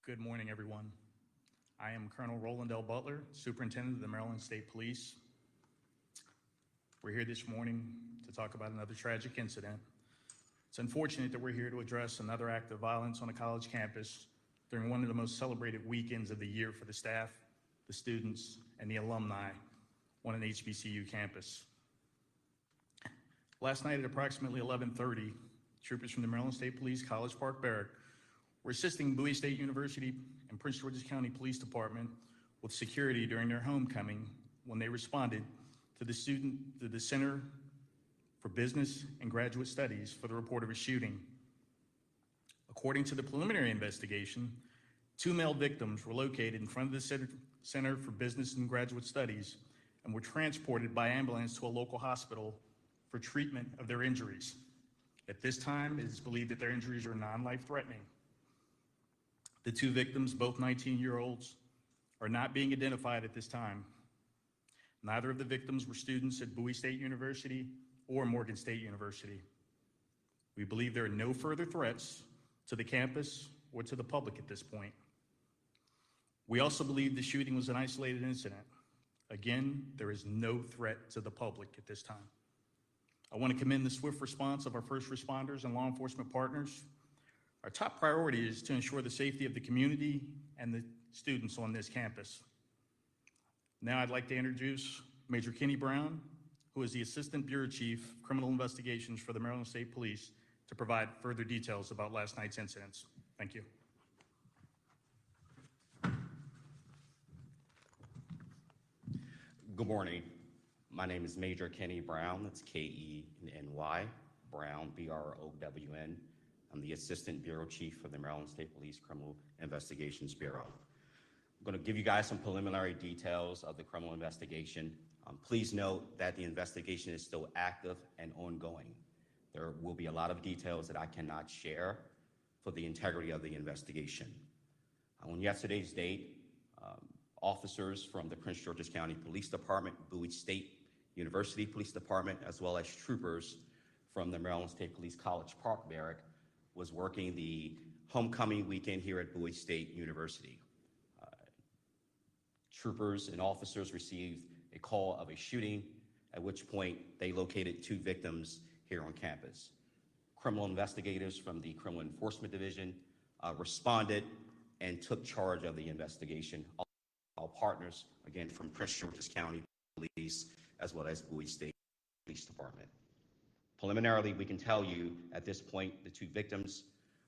Good morning, everyone. I am Colonel Roland L. Butler, Superintendent of the Maryland State Police. We're here this morning to talk about another tragic incident. It's unfortunate that we're here to address another act of violence on a college campus during one of the most celebrated weekends of the year for the staff, the students, and the alumni on an HBCU campus. Last night at approximately 11:30, troopers from the Maryland State Police College Park Barrack were assisting Bowie State University and Prince George's County Police Department with security during their homecoming when they responded to the Center for Business and Graduate Studies for the report of a shooting. According to the preliminary investigation, 2 male victims were located in front of the Center for Business and Graduate Studies and were transported by ambulance to a local hospital for treatment of their injuries. At this time, it is believed that their injuries are non-life-threatening. The 2 victims, both 19-year-olds, are not being identified at this time. Neither of the victims were students at Bowie State University or Morgan State University. We believe there are no further threats to the campus or to the public at this point. We also believe the shooting was an isolated incident. Again, there is no threat to the public at this time. I want to commend the swift response of our first responders and law enforcement partners. Our top priority is to ensure the safety of the community and the students on this campus. Now I'd like to introduce Major Kenny Brown, who is the Assistant Bureau Chief of Criminal Investigations for the Maryland State Police, to provide further details about last night's incidents. Thank you. Good morning. My name is Major Kenny Brown. That's K-E-N-Y, Brown, B-R-O-W-N. I'm the Assistant Bureau Chief for the Maryland State Police Criminal Investigations Bureau. I'm going to give you guys some preliminary details of the criminal investigation. Please note that the investigation is still active and ongoing. There will be a lot of details that I cannot share for the integrity of the investigation. On yesterday's date, officers from the Prince George's County Police Department, Bowie State University Police Department, as well as troopers from the Maryland State Police College Park Barrack was working the homecoming weekend here at Bowie State University. Troopers and officers received a call of a shooting, at which point they located 2 victims here on campus. Criminal investigators from the Criminal Enforcement Division responded and took charge of the investigation. All partners, again, from Prince George's County Police, as well as Bowie State Police Department. Preliminarily, we can tell you at this point, the 2 victims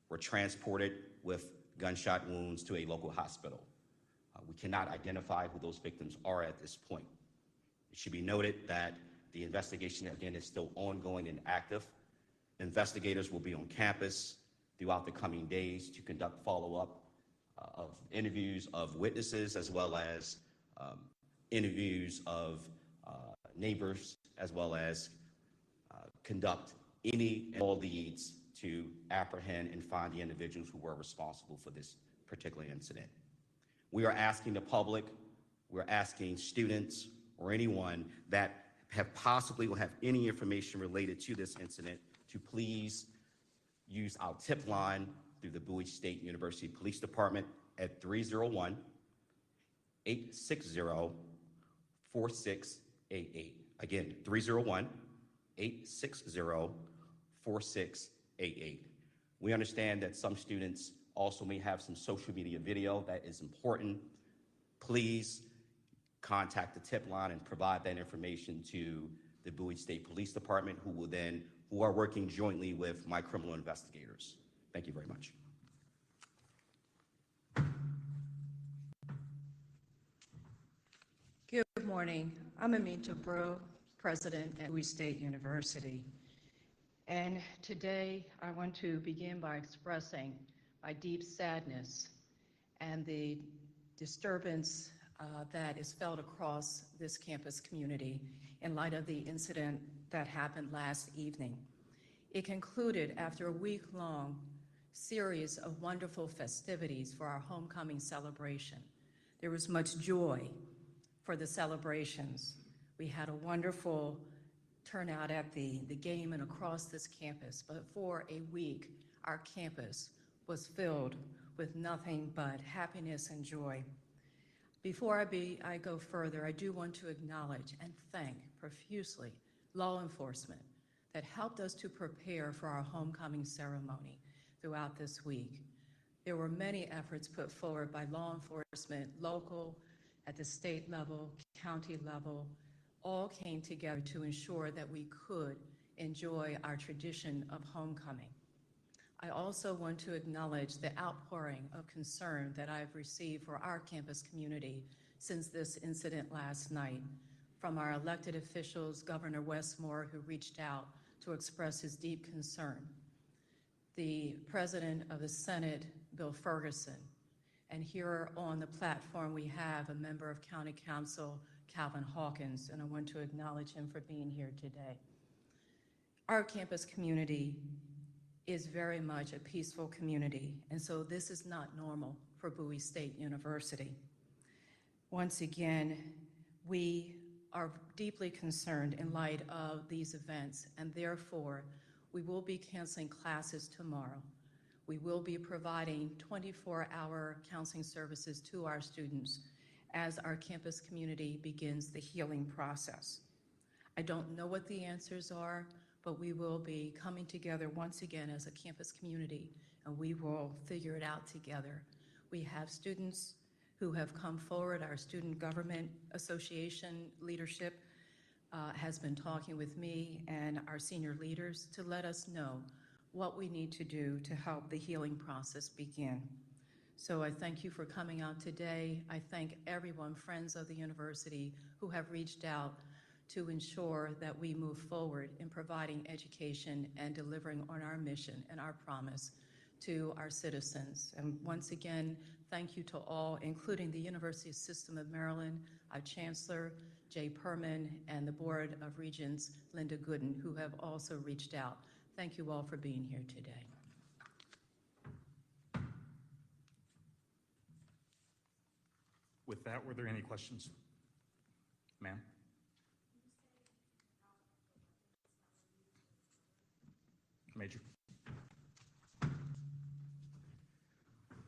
were transported with gunshot wounds to a local hospital. We cannot identify who those victims are at this point. It should be noted that the investigation, again, is still ongoing and active. Investigators will be on campus throughout the coming days to conduct follow-up of interviews of witnesses, as well as interviews of neighbors, as well as conduct any and all leads to apprehend and find the individuals who were responsible for this particular incident. We are asking the public, we're asking students or anyone that have possibly will have any information related to this incident to please use our tip line through the Bowie State University Police Department at 301-860-4688. Again, 301-860-4688. We understand that some students also may have some social media video that is important. Please contact the tip line and provide that information to the Bowie State Police Department, who are working jointly with my criminal investigators. Thank you very much. Good morning. I'm Aminta Breaux, President at Bowie State University. And today I want to begin by expressing my deep sadness and the disturbance that is felt across this campus community in light of the incident that happened last evening. It concluded after a week-long series of wonderful festivities for our homecoming celebration. There was much joy for the celebrations. We had a wonderful turnout at the game and across this campus, but for a week, our campus was filled with nothing but happiness and joy. Before I go further, I do want to acknowledge and thank profusely law enforcement that helped us to prepare for our homecoming ceremony throughout this week. There were many efforts put forward by law enforcement, local, at the state level, county level, all came together to ensure that we could enjoy our tradition of homecoming. I also want to acknowledge the outpouring of concern that I've received for our campus community since this incident last night, from our elected officials, Governor Westmore, who reached out to express his deep concern, the President of the Senate, Bill Ferguson, and here on the platform we have a member of County Council, Calvin Hawkins, and I want to acknowledge him for being here today. Our campus community is very much a peaceful community, and so this is not normal for Bowie State University. Once again, we are deeply concerned in light of these events, and therefore, we will be canceling classes tomorrow. We will be providing 24-hour counseling services to our students as our campus community begins the healing process. I don't know what the answers are, but we will be coming together once again as a campus community, and we will figure it out together. We have students who have come forward. Our Student Government Association leadership has been talking with me and our senior leaders to let us know what we need to do to help the healing process begin. So I thank you for coming out today. I thank everyone, friends of the university, who have reached out to ensure that we move forward in providing education and delivering on our mission and our promise to our citizens. And once again, thank you to all, including the University System of Maryland, our Chancellor, Jay Perman, and the Board of Regents, Linda Gooden, who have also reached out. Thank you all for being here today. With that, were there any questions? Ma'am? Major?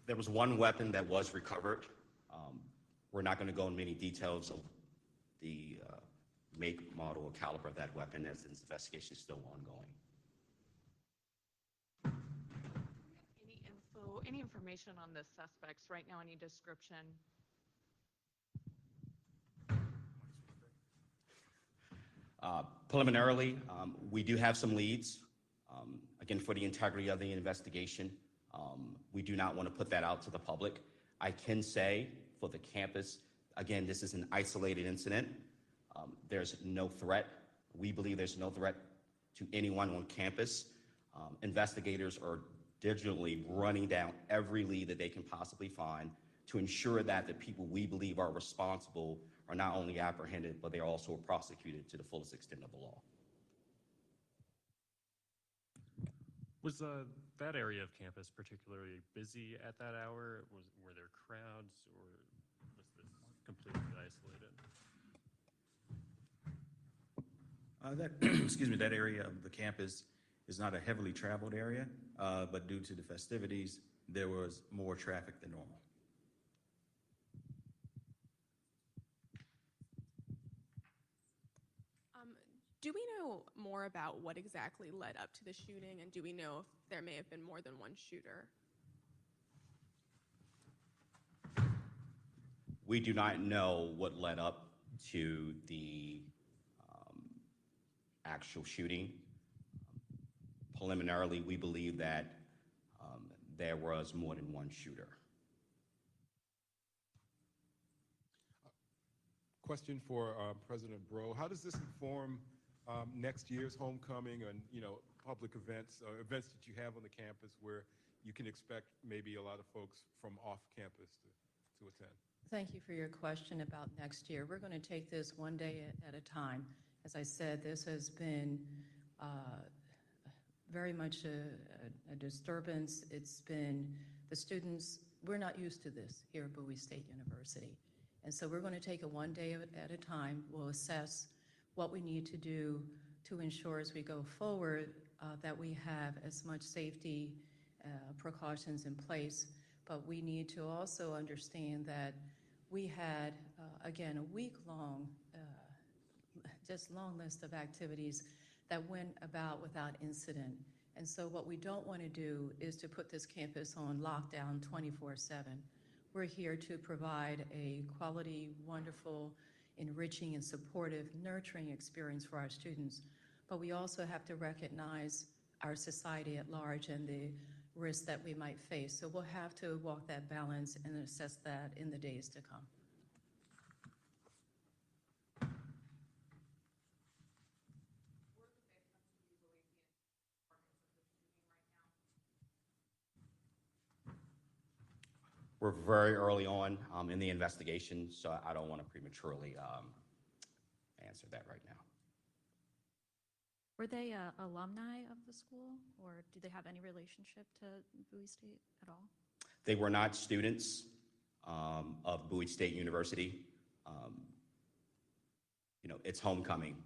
There was one weapon that was recovered. We're not going to go in many details of the make, model, or caliber of that weapon, as this investigation is still ongoing. Any information on the suspects right now? Any description? Preliminarily, we do have some leads. Again, for the integrity of the investigation, we do not want to put that out to the public. I can say for the campus, again, this is an isolated incident. There's no threat. We believe there's no threat to anyone on campus. Investigators are digitally running down every lead that they can possibly find to ensure that the people we believe are responsible are not only apprehended, but they are also prosecuted to the fullest extent of the law. Was that area of campus particularly busy at that hour? Were there crowds, or was this completely isolated? Excuse me, that area of the campus is not a heavily traveled area, but due to the festivities, there was more traffic than normal. Do we know more about what exactly led up to the shooting, and do we know if there may have been more than one shooter? We do not know what led up to the actual shooting. Preliminarily, we believe that there was more than one shooter. Question for President Breaux. How does this inform next year's homecoming and, public events, events that you have on the campus where you can expect maybe a lot of folks from off campus to attend? Thank you for your question about next year. We're going to take this one day at a time. As I said, this has been very much a disturbance. It's been the students, we're not used to this here at Bowie State University. And so we're going to take it one day at a time. We'll assess what we need to do to ensure as we go forward that we have as much safety precautions in place. but we need to also understand that we had, again, a week-long, just long list of activities that went about without incident. And so what we don't want to do is to put this campus on lockdown 24/7. We're here to provide a quality, wonderful, enriching, and supportive, nurturing experience for our students. But we also have to recognize our society at large and the risks that we might face. So we'll have to walk that balance and assess that in the days to come. We're very early on in the investigation, so I don't want to prematurely answer that right now. Were they alumni of the school, or do they have any relationship to Bowie State at all? They were not students of Bowie State University. It's homecoming.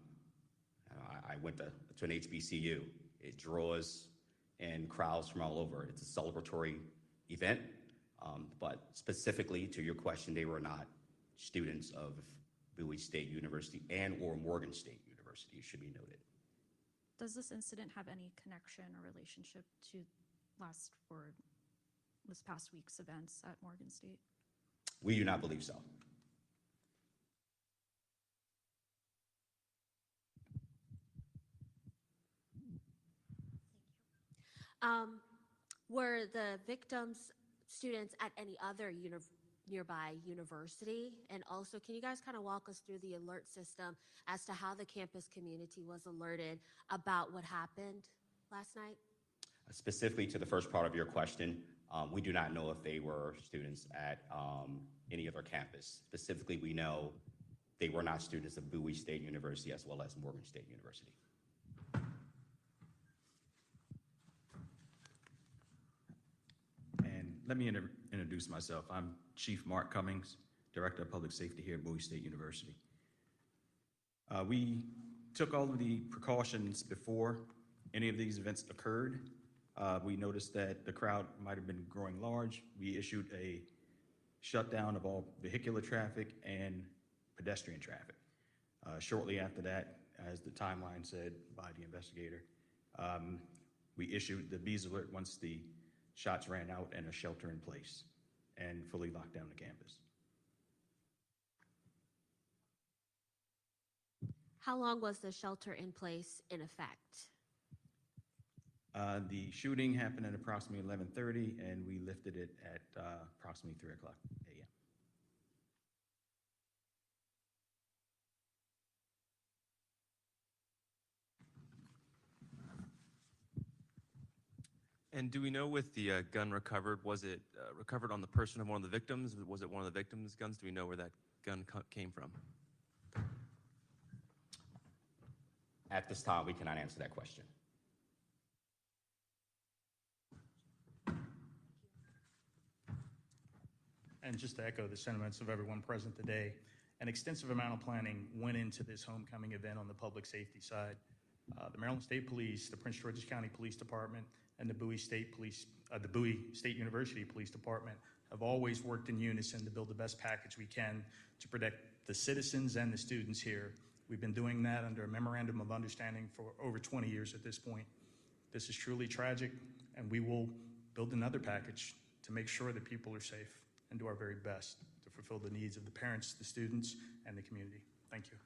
I went to an HBCU. It draws in crowds from all over. It's a celebratory event, but specifically to your question, they were not students of Bowie State University and or Morgan State University, should be noted. Does this incident have any connection or relationship to this past week's events at Morgan State? We do not believe so. Were the victims students at any other nearby university? And also, can you guys kind of walk us through the alert system as to how the campus community was alerted about what happened last night? Specifically to the first part of your question, we do not know if they were students at any other campus. Specifically, we know they were not students of Bowie State University as well as Morgan State University. And let me introduce myself. I'm Chief Mark Cummings, Director of Public Safety here at Bowie State University. We took all of the precautions before any of these events occurred. We noticed that the crowd might have been growing large. We issued a shutdown of all vehicular traffic and pedestrian traffic. Shortly after that, as the timeline said by the investigator, we issued the bees alert once the shots ran out and a shelter in place and fully locked down the campus. How long was the shelter in place in effect? The shooting happened at approximately 11:30, and we lifted it at approximately 3 o'clock a.m. And do we know with the gun recovered, was it recovered on the person of one of the victims? Was it one of the victims' guns? Do we know where that gun came from? At this time, we cannot answer that question. And just to echo the sentiments of everyone present today, an extensive amount of planning went into this homecoming event on the public safety side. The Maryland State Police, the Prince George's County Police Department, and the Bowie State University Police Department have always worked in unison to build the best package we can to protect the citizens and the students here. We've been doing that under a memorandum of understanding for over 20 years at this point. This is truly tragic, and we will build another package to make sure that people are safe and do our very best to fulfill the needs of the parents, the students, and the community. Thank you.